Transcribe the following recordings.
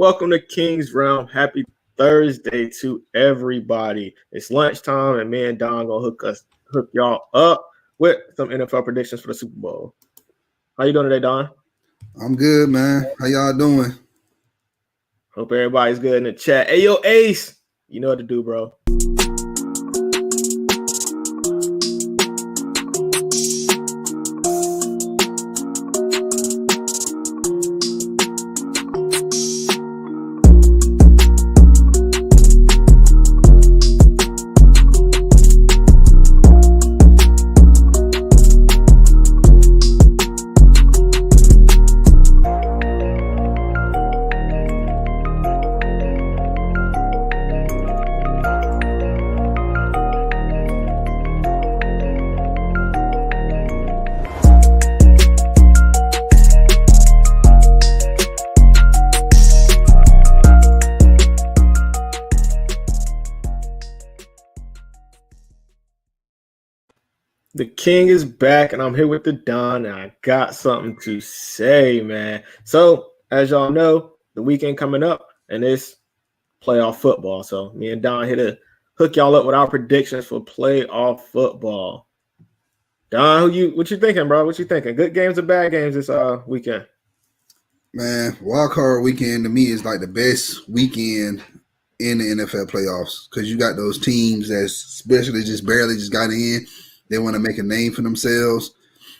welcome to King's Realm. Happy Thursday to everybody. It's lunchtime, and me and Don gonna hook y'all up with some NFL predictions for the Super Bowl. How you doing today, Don? I'm good, man. How y'all doing? Hope everybody's good in the chat. Hey, yo, Ace, you know what to do, bro. The King is back, and I'm here with the Don, and I got something to say, man. So, as y'all know, the weekend coming up, and it's playoff football. So, me and Don here to hook y'all up with our predictions for playoff football. Don, what you thinking, bro? What you thinking? Good games or bad games this weekend? Man, wildcard weekend to me is like the best weekend in the NFL playoffs because you got those teams that especially just barely just got in. They want to make a name for themselves.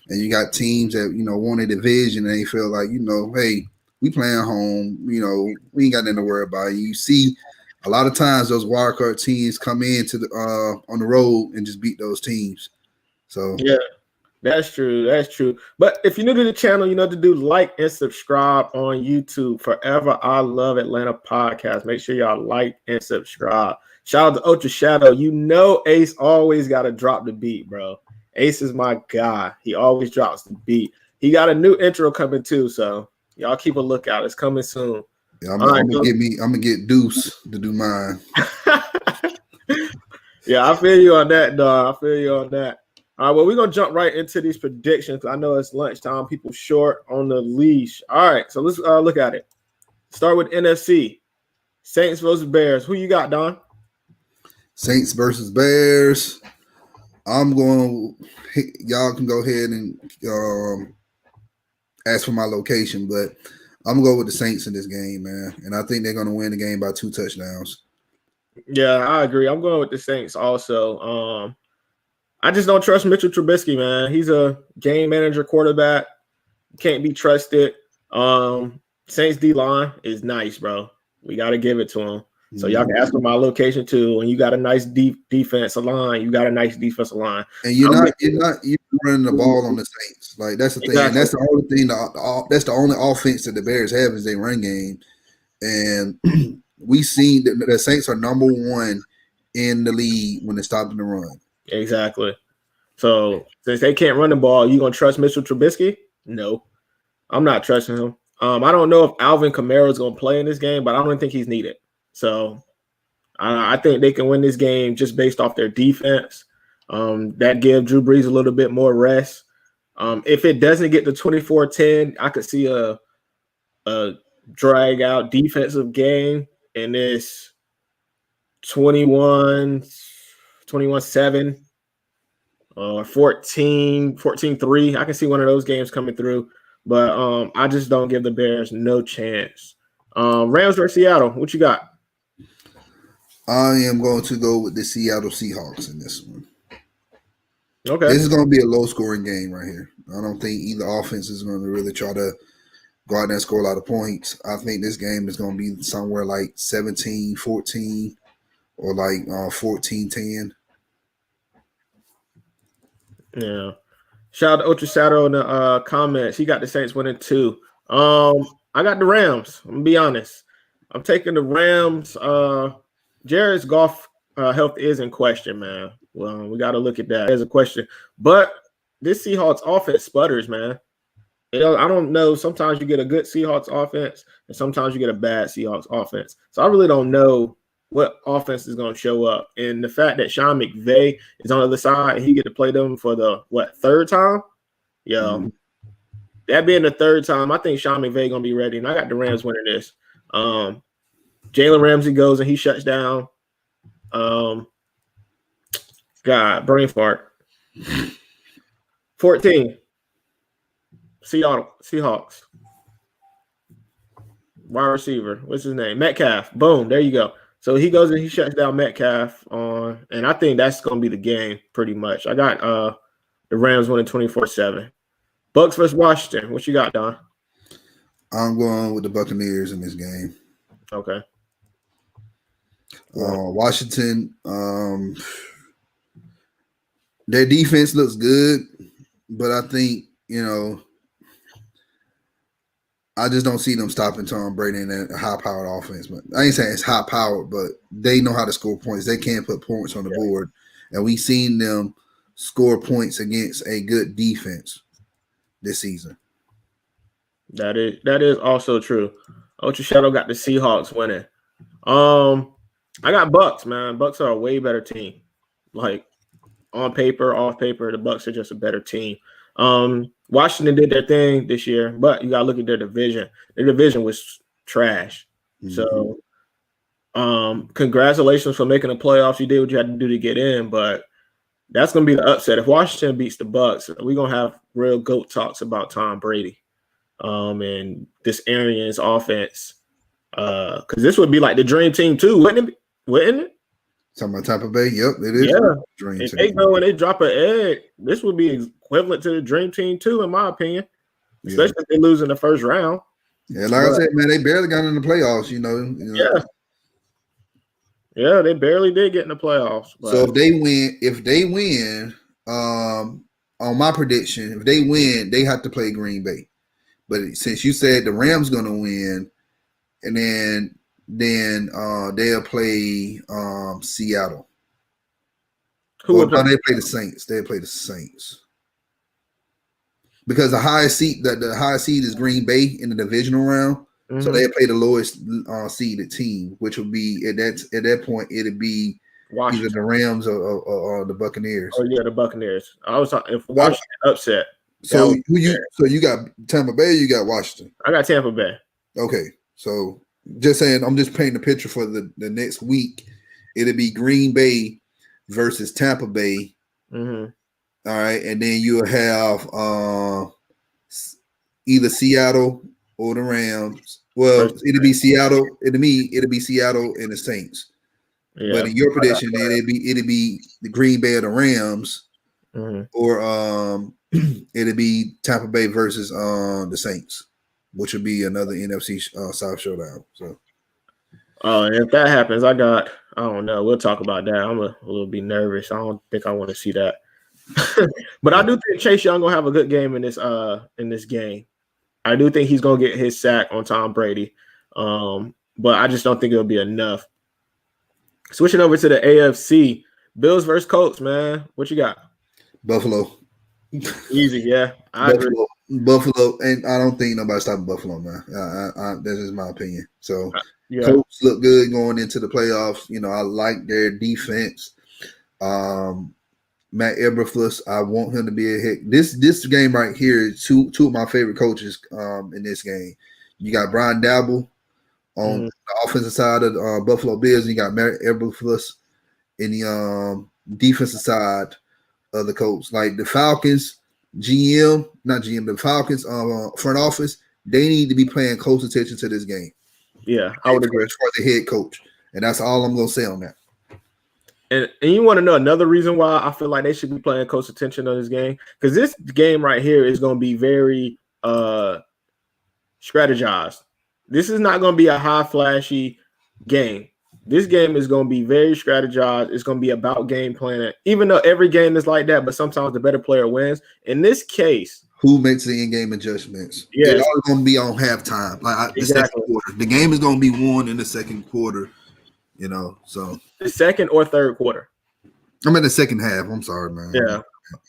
And you got teams that, won a division and they feel like, hey, we playing home. We ain't got nothing to worry about. You see a lot of times those wildcard teams come in to on the road and just beat those teams. So yeah, that's true. That's true. But if you're new to the channel, you know what to do. Like and subscribe on YouTube. Forever I Love Atlanta podcast. Make sure y'all like and subscribe. Shout out to Ultra Shadow. Ace always got to drop the beat, bro. Ace is my guy. He always drops the beat. He got a new intro coming too, so y'all keep a lookout. It's coming soon. Yeah, I'm gonna get Deuce to do mine. Yeah, I feel you on that, dog. I feel you on that. All right, well, we're gonna jump right into these predictions. I know it's lunchtime. People short on the leash. All right, so let's look at it. Start with NFC. Saints versus Bears. Who you got, Don? Saints versus Bears. I'm going. Y'all can go ahead and ask for my location, but I'm gonna go with the Saints in this game, man. And I think they're gonna win the game by 2 touchdowns. Yeah, I agree. I'm going with the Saints also. I just don't trust Mitchell Trubisky, man. He's a game manager quarterback. Can't be trusted. Saints D-line is nice, bro. We got to give it to him. So y'all can ask for my location too. When you got a nice defensive line, you got a nice defensive line. And you're not running the ball on the Saints. Like that's the thing. Exactly. And that's the only thing. That's the only offense that the Bears have is their run game. And we seen that the Saints are number 1 in the league when they're stopping the run. Exactly. So since they can't run the ball, you gonna trust Mitchell Trubisky? No, I'm not trusting him. I don't know if Alvin Kamara is gonna play in this game, but I don't think he's needed. So I think they can win this game just based off their defense. That give Drew Brees a little bit more rest. If it doesn't get to 24-10, I could see a drag out defensive game in this 21-7 or 14-3. I can see one of those games coming through, but I just don't give the Bears no chance. Rams versus Seattle. What you got? I am going to go with the Seattle Seahawks in this one. Okay. This is going to be a low-scoring game right here. I don't think either offense is going to really try to go out there and score a lot of points. I think this game is going to be somewhere like 17-14 or like 14-10. Yeah. Shout out to Ultra Shadow in the comments. He got the Saints winning too. I got the Rams. I'm going to be honest. I'm taking the Rams. Jared's golf health is in question, man. Well, we got to look at that as a question. But this Seahawks offense sputters, man. I don't know. Sometimes you get a good Seahawks offense, and sometimes you get a bad Seahawks offense. So I really don't know what offense is going to show up. And the fact that Sean McVay is on the other side and he get to play them for the, third time? Yeah. That being the third time, I think Sean McVay going to be ready. And I got the Rams winning this. Jalen Ramsey goes and he shuts down. God, brain fart. 14. Seahawks. Wide receiver. What's his name? Metcalf. Boom. There you go. So he goes and he shuts down Metcalf on, and I think that's going to be the game pretty much. I got the Rams winning 24-7. Bucks versus Washington. What you got, Don? I'm going with the Buccaneers in this game. Okay. Washington, their defense looks good, but I think, I just don't see them stopping Tom Brady in that high-powered offense. But I ain't saying it's high-powered, but they know how to score points. They can put points on the board, and we've seen them score points against a good defense this season. That is also true. Ultra Shadow got the Seahawks winning. I got Bucks, man. Bucks are a way better team. Like on paper, off paper, the Bucks are just a better team. Washington did their thing this year, but you gotta look at their division. Their division was trash. Mm-hmm. So congratulations for making the playoffs. You did what you had to do to get in, but that's gonna be the upset. If Washington beats the Bucks, we're gonna have real GOAT talks about Tom Brady. And this Arians offense. Because this would be like the dream team too, wouldn't it? Talking about Tampa Bay? Yep, it is. Yeah. Dream if team. They go and they drop an egg, this would be equivalent to the dream team too, in my opinion. Especially if they lose in the first round. Yeah, like I said, man, they barely got in the playoffs, Yeah. Yeah, they barely did get in the playoffs. But. So if they win, on my prediction, if they win, they have to play Green Bay. But since you said the Rams gonna win, and then they'll play Seattle. They play the Saints. They'll play the Saints. Because the highest seed is Green Bay in the divisional round. Mm-hmm. So they'll play the lowest seeded team, which will be at that point it'll be Washington. Either the Rams or the Buccaneers. Oh yeah, the Buccaneers. I was talking if Washington upset. So you got Tampa Bay, or you got Washington? I got Tampa Bay. Okay. So just saying, I'm just painting a picture for the next week. It'll be Green Bay versus Tampa Bay. Mm-hmm. All right. And then you'll have either Seattle or the Rams. Well, it'll be Seattle. It'll be Seattle and the Saints. Yeah. But in your prediction, it'll be the Green Bay or the Rams, mm-hmm. or it'll be Tampa Bay versus the Saints, which would be another NFC South showdown. So, if that happens, I don't know. We'll talk about that. I'm a little bit nervous. I don't think I want to see that. But I do think Chase Young gonna have a good game in this game. I do think he's gonna get his sack on Tom Brady, but I just don't think it'll be enough. Switching over to the AFC, Bills versus Colts, man. What you got? Buffalo. Easy, yeah. Buffalo, and I don't think nobody's stopping Buffalo, man. That's just my opinion. So, Colts look good going into the playoffs. I like their defense. Matt Eberflus, I want him to be a hit. This game right here is two of my favorite coaches in this game. You got Brian Dabble on the offensive side of the Buffalo Bills, and you got Matt Eberflus in the defensive side of the Colts. Like the Falcons, the Falcons front office, they need to be paying close attention to this game. Yeah, I would agree. As far as the head coach, and that's all I'm going to say on that. And you want to know another reason why I feel like they should be paying close attention on this game? Because this game right here is going to be very strategized. This is not going to be a high flashy game. This game is going to be very strategized. It's going to be about game planning, even though every game is like that, but sometimes the better player wins. In this case, who makes the in-game adjustments? Yeah, it's all going to be on halftime. The second quarter. The game is going to be won in the second quarter. So the second or third quarter. I'm in the second half. I'm sorry, man. Yeah.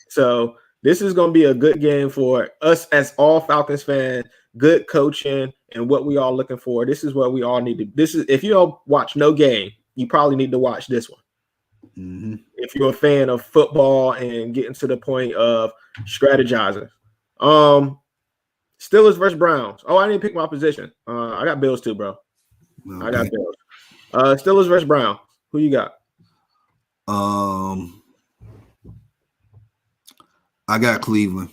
So this is going to be a good game for us as all Falcons fans. Good coaching and what we all looking for. This is what we all need to. This is if you don't watch no game, you probably need to watch this one. Mm-hmm. If you're a fan of football and getting to the point of strategizing. Steelers versus Browns. Oh, I didn't pick my position. I got Bills too, bro. I got Okay. Bills. Steelers versus Brown. Who you got? I got Cleveland.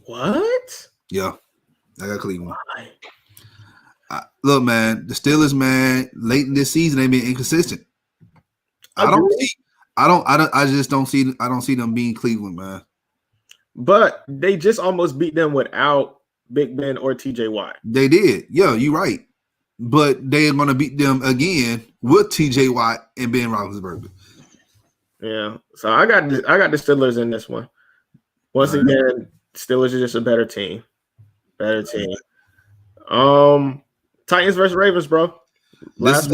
What? Yeah, I got Cleveland. Why? Look, man, the Steelers, man, late in this season, they've been inconsistent. I just don't see. I don't see them being Cleveland, man. But they just almost beat them without Big Ben or TJ Watt. They did. Yeah, you're right. But they're going to beat them again with TJ Watt and Ben Roethlisberger. Yeah. So I got the Steelers in this one. Once again, Steelers are just a better team. Better team. Titans versus Ravens, bro. This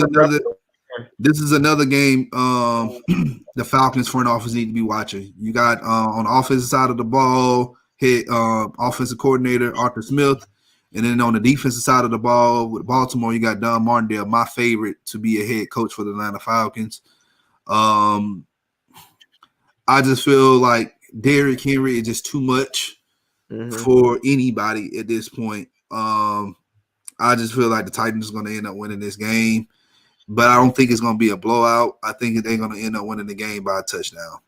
is another game the Falcons front office need to be watching. You got on the offensive side of the ball, offensive coordinator Arthur Smith, and then on the defensive side of the ball with Baltimore, you got Don Martindale, my favorite to be a head coach for the Atlanta Falcons. I just feel like Derrick Henry is just too much for anybody at this point. I just feel like the Titans are going to end up winning this game, but I don't think it's going to be a blowout. I think they're going to end up winning the game by a touchdown.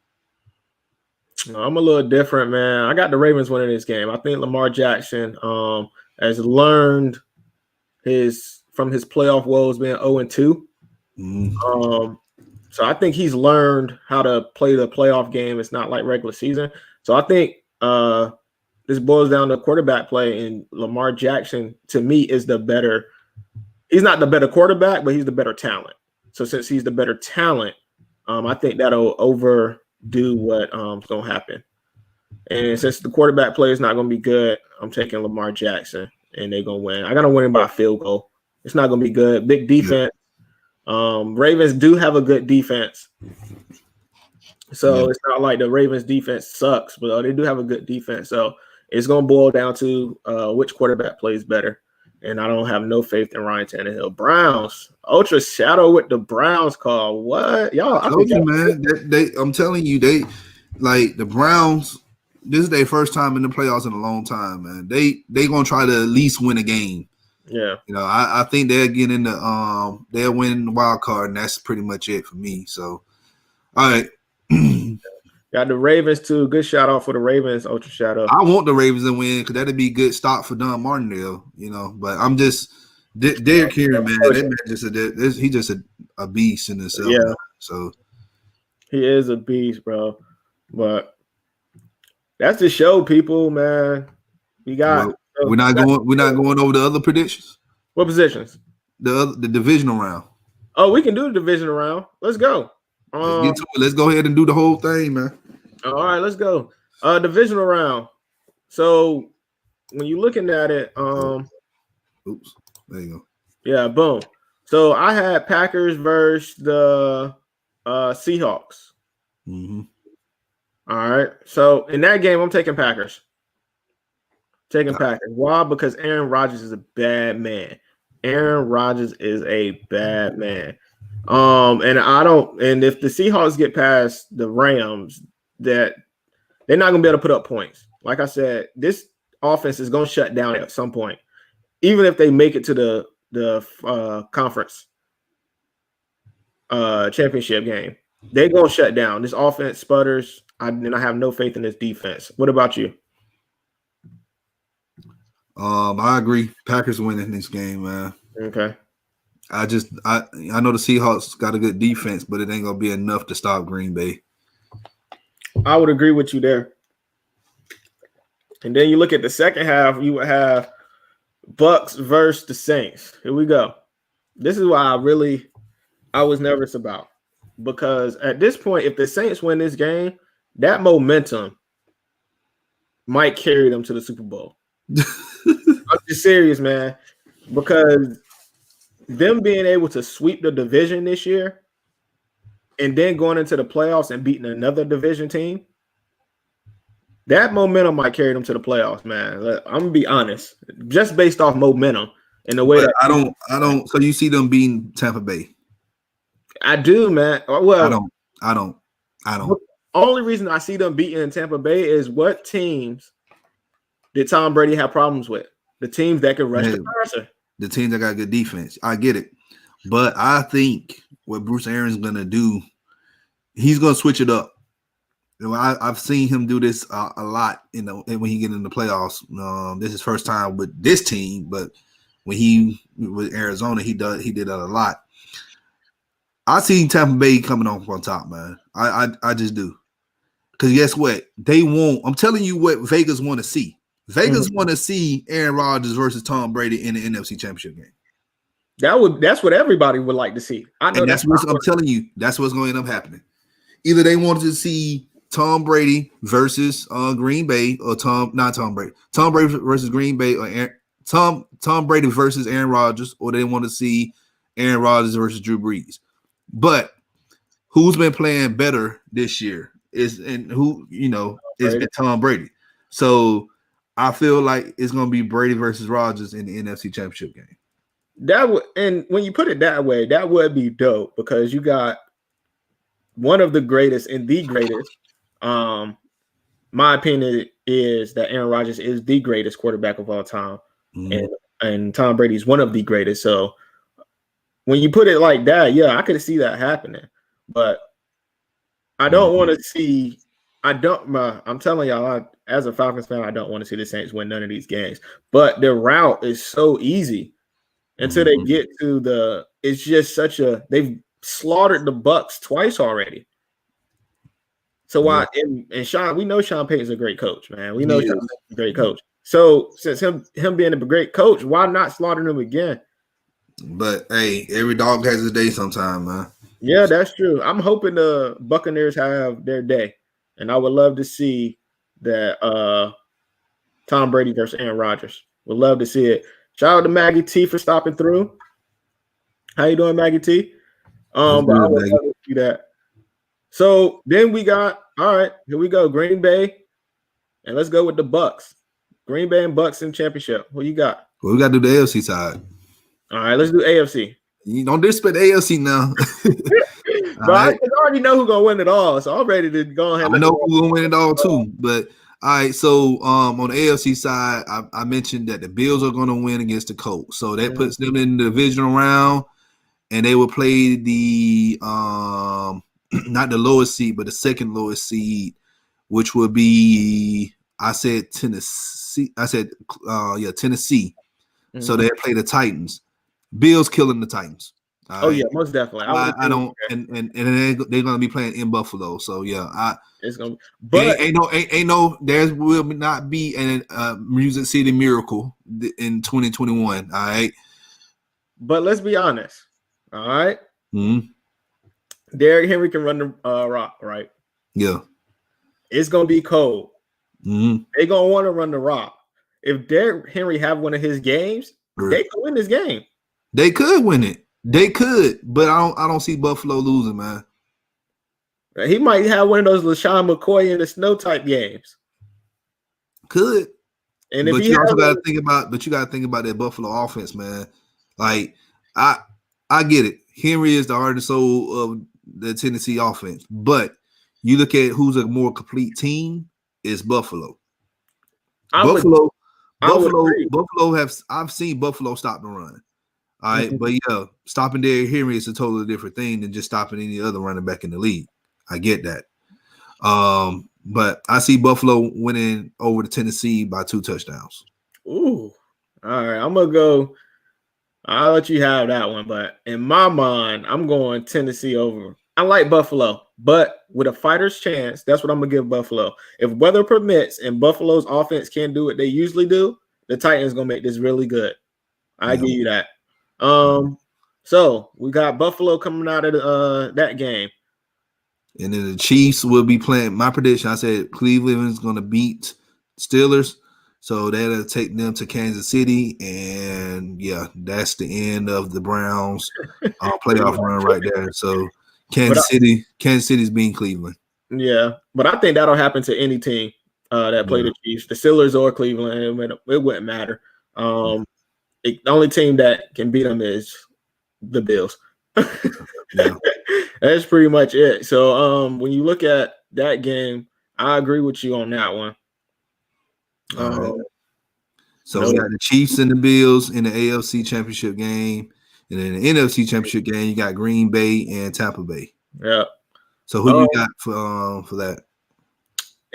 I'm a little different, man. I got the Ravens winning this game. I think Lamar Jackson has learned from his playoff woes being 0-2. So I think he's learned how to play the playoff game. It's not like regular season. So I think this boils down to quarterback play, and Lamar Jackson, to me, is the better. He's not the better quarterback, but he's the better talent. So since he's the better talent, I think that'll overdo what's going to happen. And since the quarterback play is not going to be good, I'm taking Lamar Jackson, and they're going to win. I got to win by a field goal. It's not going to be good. Big defense. Ravens do have a good defense. So it's not like the Ravens defense sucks, but they do have a good defense. So it's going to boil down to which quarterback plays better. And I don't have no faith in Ryan Tannehill. Browns, ultra shadow with the Browns call. What? Y'all, I told you, man. I'm telling you, they like the Browns. This is their first time in the playoffs in a long time, man. They gonna try to at least win a game. Yeah, you know, I think they'll get in the they'll win the wild card, and that's pretty much it for me. So, all right. Got the Ravens too. Good shout out for the Ravens, ultra shout out. I want the Ravens to win because that'd be a good stop for Don Martindale, you know. But I'm just Derrick Henry, man. That man he's just a beast in himself. Yeah. Man. So he is a beast, bro. But that's the show, people, man. We got. We're not going over the other predictions. What positions? The divisional round. Oh, we can do the divisional round. Let's go. Let's get to it. Let's go ahead and do the whole thing, man. All right, let's go. Divisional round. So when you're looking at it, oops, there you go. Yeah, boom. So I had Packers versus the Seahawks. All right. So in that game, I'm taking Packers. Packers. Why? Because Aaron Rodgers is a bad man. Aaron Rodgers is a bad man. And if the Seahawks get past the Rams, that they're not gonna be able to put up points. Like I said, this offense is gonna shut down at some point, even if they make it to the conference championship game. They're gonna shut down. This offense sputters. I have no faith in this defense. What about you? I agree. Packers winning this game, man. Okay. I know the Seahawks got a good defense, but it ain't gonna be enough to stop Green Bay. I would agree with you there. And then you look at the second half, you would have Bucks versus the Saints. Here we go. This is why I was nervous about. Because at this point, if the Saints win this game, that momentum might carry them to the Super Bowl. I'm just serious, man. Because them being able to sweep the division this year and then going into the playoffs and beating another division team, that momentum might carry them to the playoffs, man. I'm gonna be honest, just based off momentum and the way that I don't. So you see them beating Tampa Bay? I do, man. Well, I don't. The only reason I see them beating Tampa Bay is what teams did Tom Brady have problems with? The teams that could rush the passer. The teams that got good defense. I get it. But I think what Bruce Arians gonna do, he's gonna switch it up. I've seen him do this a lot. When he get in the playoffs, this is his first time with this team, but when he with Arizona, he did that a lot. I see Tampa Bay coming off on top, man. I just do. Because guess what? They won't. I'm telling you what Vegas want to see. Vegas want to see Aaron Rodgers versus Tom Brady in the NFC Championship game. That's what everybody would like to see. I know, and that's what I'm telling you. That's what's going to end up happening. Either they wanted to see Tom Brady versus Green Bay, or Tom Brady versus Green Bay, or Tom Brady versus Aaron Rodgers, or they want to see Aaron Rodgers versus Drew Brees. But who's been playing better this year is Tom Brady. So I feel like it's going to be Brady versus Rodgers in the NFC Championship game. And when you put it that way, that would be dope, because you got one of the greatest and the greatest. My opinion is that Aaron Rodgers is the greatest quarterback of all time, and Tom Brady is one of the greatest. So when you put it like that, yeah, I could see that happening. But I don't want to see. I'm telling y'all, as a Falcons fan, I don't want to see the Saints win none of these games. But their route is so easy until they get to it's just such a, they've slaughtered the Bucs twice already. So why? And Sean, we know Sean Payton's a great coach, man. We know Sean Payton's a great coach. So since him being a great coach, why not slaughter him again? But hey, every dog has his day sometime, man. Yeah, that's true. I'm hoping the Buccaneers have their day, and I would love to see that Tom Brady versus Aaron Rodgers. Would love to see it. Shout out to Maggie T for stopping through. How you doing, Maggie T? But I would love to see that. So then we got, all right, here we go, Green Bay, and let's go with the Bucs. Green Bay and Bucs in championship. What you got? Well, we got to do the AFC side. All right, let's do AFC. You don't disrespect AFC now. But I already know who's gonna win it all, so I'm ready to go ahead. I know who's gonna win it all too. But all right, so on the AFC side, I mentioned that the Bills are gonna win against the Colts, so that puts them in the divisional round, and they will play the not the lowest seed, but the second lowest seed, which would be Tennessee. Tennessee. So they play the Titans. Bills killing the Titans. Yeah, most definitely. I don't, and they're gonna be playing in Buffalo. So yeah, it's gonna. But ain't no. There will not be a Music City Miracle in 2021. All right. But let's be honest. All right. Derrick Henry can run the rock, right? Yeah. It's gonna be cold. They're gonna want to run the rock. If Derrick Henry have one of his games, they could win this game. They could win it. They could, but I don't see Buffalo losing, man. He might have one of those LaShawn McCoy in the snow type games. Could. And if but you also got to think about, that Buffalo offense, man. Like I get it. Henry is the heart and soul of the Tennessee offense, but you look at who's a more complete team, is Buffalo. I've seen Buffalo stop the run. All right, but yeah, stopping Derrick Henry is a totally different thing than just stopping any other running back in the league. I get that. But I see Buffalo winning over the Tennessee by 2 touchdowns. Ooh. All right, I'm gonna go. I'll let you have that one, but in my mind, I'm going Tennessee over. I like Buffalo, but with a fighter's chance, that's what I'm gonna give Buffalo. If weather permits and Buffalo's offense can't do what they usually do, the Titans gonna make this really good. I give you that. So we got Buffalo coming out of that game, and then the Chiefs will be playing. My prediction, I said Cleveland is going to beat Steelers, so that'll take them to Kansas City, and yeah, that's the end of the Browns playoff run right there. So Kansas City's beating Cleveland. Yeah, but I think that'll happen to any team that play the Chiefs, the Steelers or Cleveland. It wouldn't matter. The only team that can beat them is the Bills. That's pretty much it. So when you look at that game, I agree with you on that one. So we got the Chiefs and the Bills in the AFC Championship game, And then the NFC Championship game, you got Green Bay and Tampa Bay. Yeah. So who you got for that?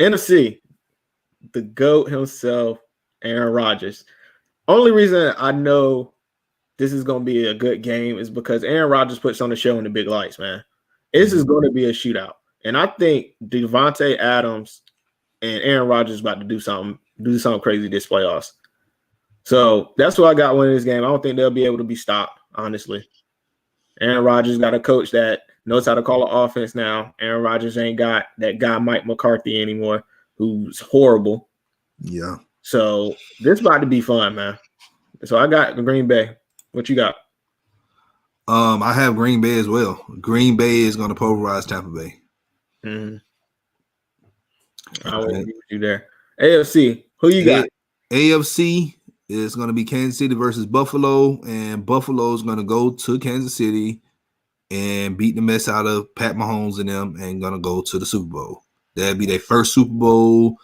NFC, the GOAT himself, Aaron Rodgers. Only reason I know this is going to be a good game is because Aaron Rodgers puts on the show in the big lights, man. This is going to be a shootout. And I think Devontae Adams and Aaron Rodgers about to do something crazy this playoffs. So that's why I got winning this game. I don't think they'll be able to be stopped, honestly. Aaron Rodgers got a coach that knows how to call an offense now. Aaron Rodgers ain't got that guy Mike McCarthy anymore, who's horrible. Yeah. So this about to be fun, man. So I got Green Bay. What you got? I have Green Bay as well. Green Bay is going to pulverize Tampa Bay. Mm-hmm. I will agree with you there. AFC, who you got? AFC is going to be Kansas City versus Buffalo, and Buffalo is going to go to Kansas City and beat the mess out of Pat Mahomes and them, and going to go to the Super Bowl. That'll be their first Super Bowl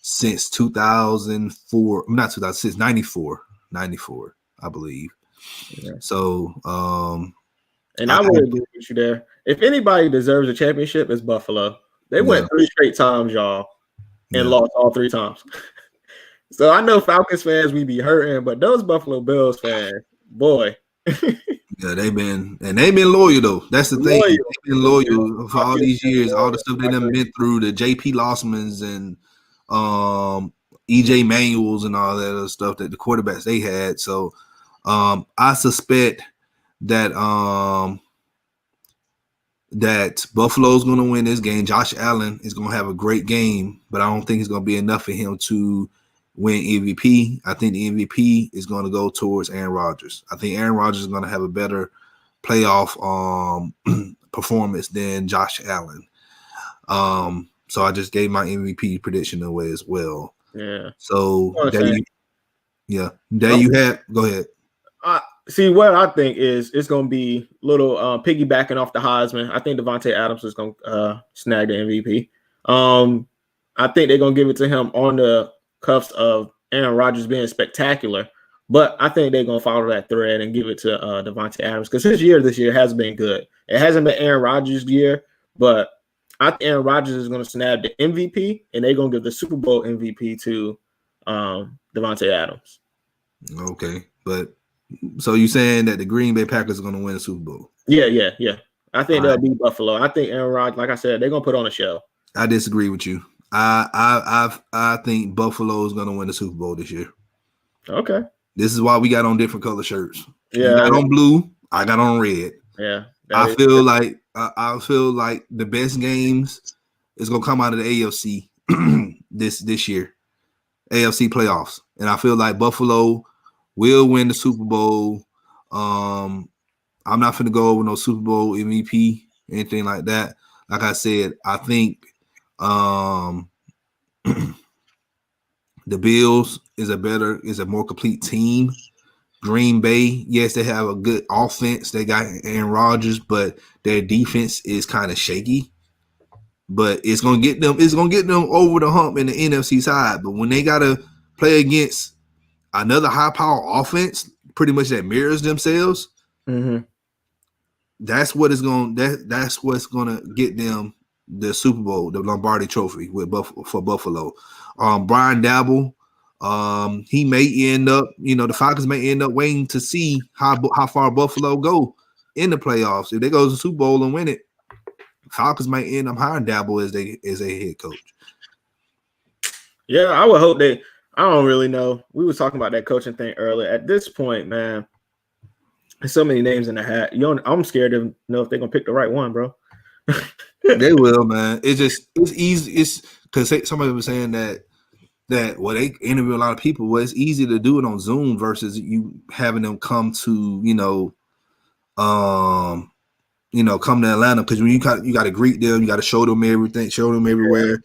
since 2004. Not 2000, since 94, I believe. Yeah. So, and I would agree with you there. If anybody deserves a championship, it's Buffalo. They went 3 straight times, y'all, and lost all 3 times. So I know Falcons fans, we be hurting, but those Buffalo Bills fans, boy. Yeah, they've been loyal though. That's the thing. They've been loyal for all these years. All the stuff they done been through, the JP Lossmans and EJ Manuels and all that other stuff that the quarterbacks they had. So I suspect that that Buffalo's going to win this game. Josh Allen is going to have a great game, but I don't think it's going to be enough for him to win MVP. I think the MVP is going to go towards Aaron Rodgers. I think Aaron Rodgers is going to have a better playoff performance than Josh Allen. So I just gave my MVP prediction away as well. Yeah. So there you have. Go ahead. See, what I think is it's going to be little piggybacking off the Heisman. I think Devontae Adams is going to snag the MVP. I think they're going to give it to him on the cuffs of Aaron Rodgers being spectacular. But I think they're going to follow that thread and give it to Devontae Adams because his year this year has been good. It hasn't been Aaron Rodgers' year, but I think Aaron Rodgers is going to snag the MVP, and they're going to give the Super Bowl MVP to Devontae Adams. Okay, but so you saying that the Green Bay Packers are going to win the Super Bowl? Yeah. I think they'll beat Buffalo. I think Aaron Rodgers, like I said, they're going to put on a show. I disagree with you. I think Buffalo is going to win the Super Bowl this year. Okay. This is why we got on different color shirts. Yeah. You got on blue. I got on red. Yeah. I feel like the best games is going to come out of the AFC this year. AFC playoffs. And I feel like Buffalo will win the Super Bowl. I'm not going to go over no Super Bowl MVP, anything like that. Like I said, I think the Bills is a more complete team. Green Bay, yes, they have a good offense. They got Aaron Rodgers, but their defense is kind of shaky. But it's gonna get them over the hump in the NFC side. But when they gotta play against another high-power offense, pretty much that mirrors themselves, that's what's gonna get them the Super Bowl, the Lombardi Trophy for Buffalo. Brian Dabble, he may end up, the Falcons may end up waiting to see how far Buffalo go in the playoffs. If they go to the Super Bowl and win it, Falcons might end up hiring Dabble as a head coach. Yeah, I would hope I don't really know. We were talking about that coaching thing earlier. At this point, man, there's so many names in the hat. I'm scared to know if they're gonna pick the right one, bro. They will, man. It's easy. It's because somebody was saying that they interview a lot of people. Well, it's easy to do it on Zoom versus you having them come to come to Atlanta, because when you got to greet them, you got to show them everything, show them everywhere.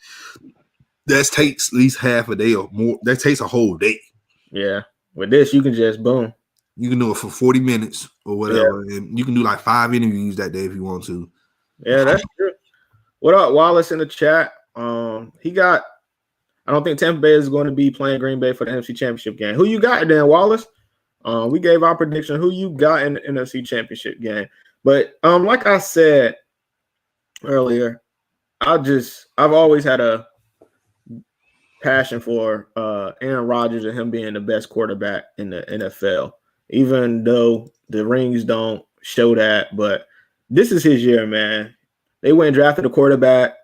That takes at least half a day or more. That takes a whole day. Yeah. With this, you can just boom. You can do it for 40 minutes or whatever, and you can do like 5 interviews that day if you want to. Yeah, that's true. What up, Wallace in the chat? I don't think Tampa Bay is going to be playing Green Bay for the NFC Championship game. Who you got then, Wallace? We gave our prediction. Who you got in the NFC Championship game? But like I said earlier, I've always had a passion for Aaron Rodgers and him being the best quarterback in the NFL, even though the rings don't show that. But this is his year, man. They went and drafted a quarterback.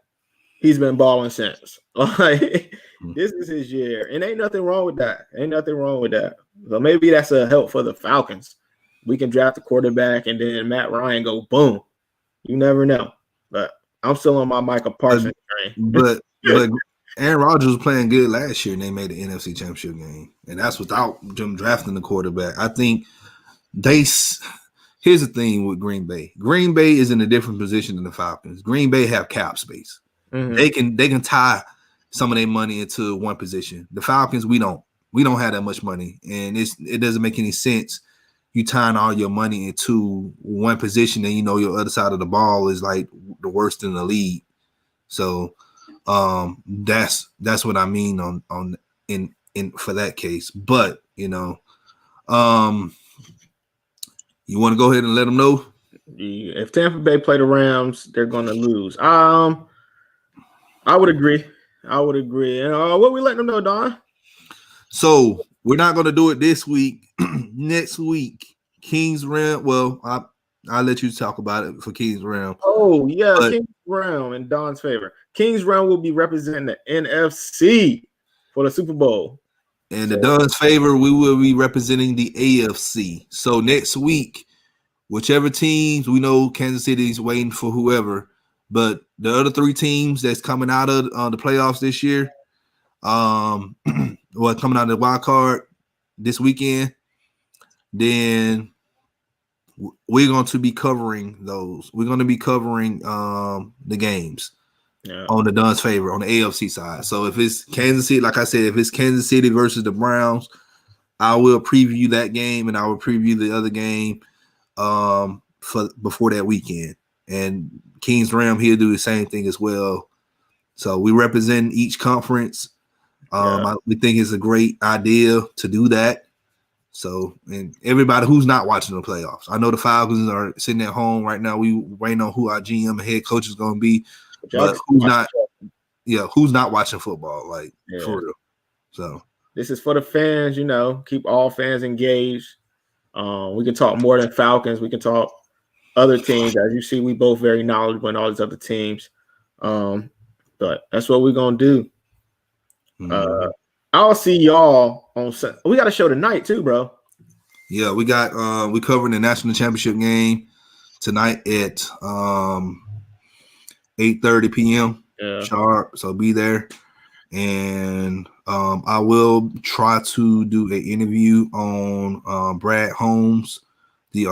He's been balling since. Like, this is his year. And ain't nothing wrong with that. Ain't nothing wrong with that. So maybe that's a help for the Falcons. We can draft a quarterback and then Matt Ryan go boom. You never know. But I'm still on my Michael Parsons train. But Aaron Rodgers was playing good last year, and they made the NFC Championship game, and that's without them drafting the quarterback. I think here's the thing with Green Bay. Green Bay is in a different position than the Falcons. Green Bay have cap space. Mm-hmm. They can tie some of their money into one position. The Falcons, we don't have that much money, and it doesn't make any sense. You tying all your money into one position, and your other side of the ball is like the worst in the league. So that's what I mean on for that case. But you want to go ahead and let them know if Tampa Bay play the Rams, they're going to lose. I would agree. And what we letting them know, Don? So we're not going to do it this week. Next week, Kings Realm. Well, I'll let you talk about it for Kings Realm. Oh yeah, Kings Realm in Don's favor. Kings Realm will be representing the NFC for the Super Bowl. And in Don's favor, we will be representing the AFC. So next week, whichever teams, we know Kansas City is waiting for whoever, but the other three teams that's coming out of the playoffs this year, coming out of the wild card this weekend, then we're going to be covering those. We're going to be covering the games on the Don's favor on the AFC side. So if it's Kansas City, like I said, if it's Kansas City versus the Browns, I will preview that game and I will preview the other game for before that weekend. And Kings Ram, he'll do the same thing as well. So we represent each conference. We think it's a great idea to do that. So, and everybody who's not watching the playoffs, I know the Falcons are sitting at home right now. We waiting on who our GM and head coach is going to be, but who's not? Yeah, who's not watching football? Like for real. So this is for the fans. Keep all fans engaged. We can talk more than Falcons. We can talk other teams. As you see, we both very knowledgeable in all these other teams. But that's what we're gonna do. Mm-hmm. I'll see y'all on Sunday. We got a show tonight too, bro. Yeah, we got we covering the national championship game tonight at 8:30 p.m. sharp. So be there. And I will try to do an interview on Brad Holmes, the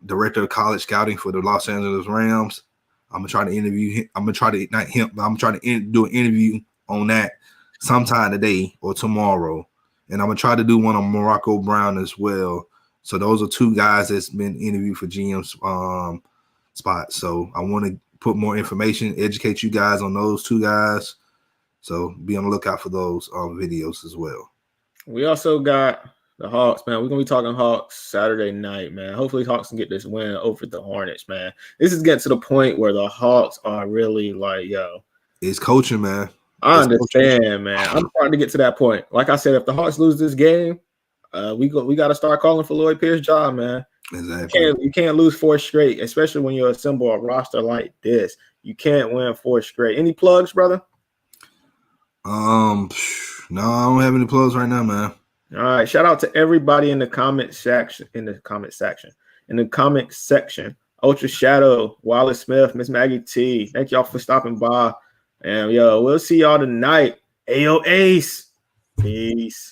director of college scouting for the Los Angeles Rams. I'm gonna try to interview him. I'm gonna try to not him, but I'm trying to do an interview on that sometime today or tomorrow. And I'm going to try to do one on Morocco Brown as well. So those are two guys that's been interviewed for GM's spot. So I want to put more information, educate you guys on those two guys. So be on the lookout for those videos as well. We also got the Hawks, man. We're going to be talking Hawks Saturday night, man. Hopefully Hawks can get this win over the Hornets, man. This is getting to the point where the Hawks are really like, it's coaching, man. I understand, man. I'm starting to get to that point. Like I said, if the Hawks lose this game, we got to start calling for Lloyd Pierce's job, man. Exactly. You can't lose 4 straight, especially when you assemble a roster like this. You can't win 4 straight. Any plugs, brother? No, I don't have any plugs right now, man. All right. Shout out to everybody in the comment section. Ultra Shadow, Wallace Smith, Miss Maggie T. Thank y'all for stopping by. And we'll see y'all tonight. Ayo Ace. Peace.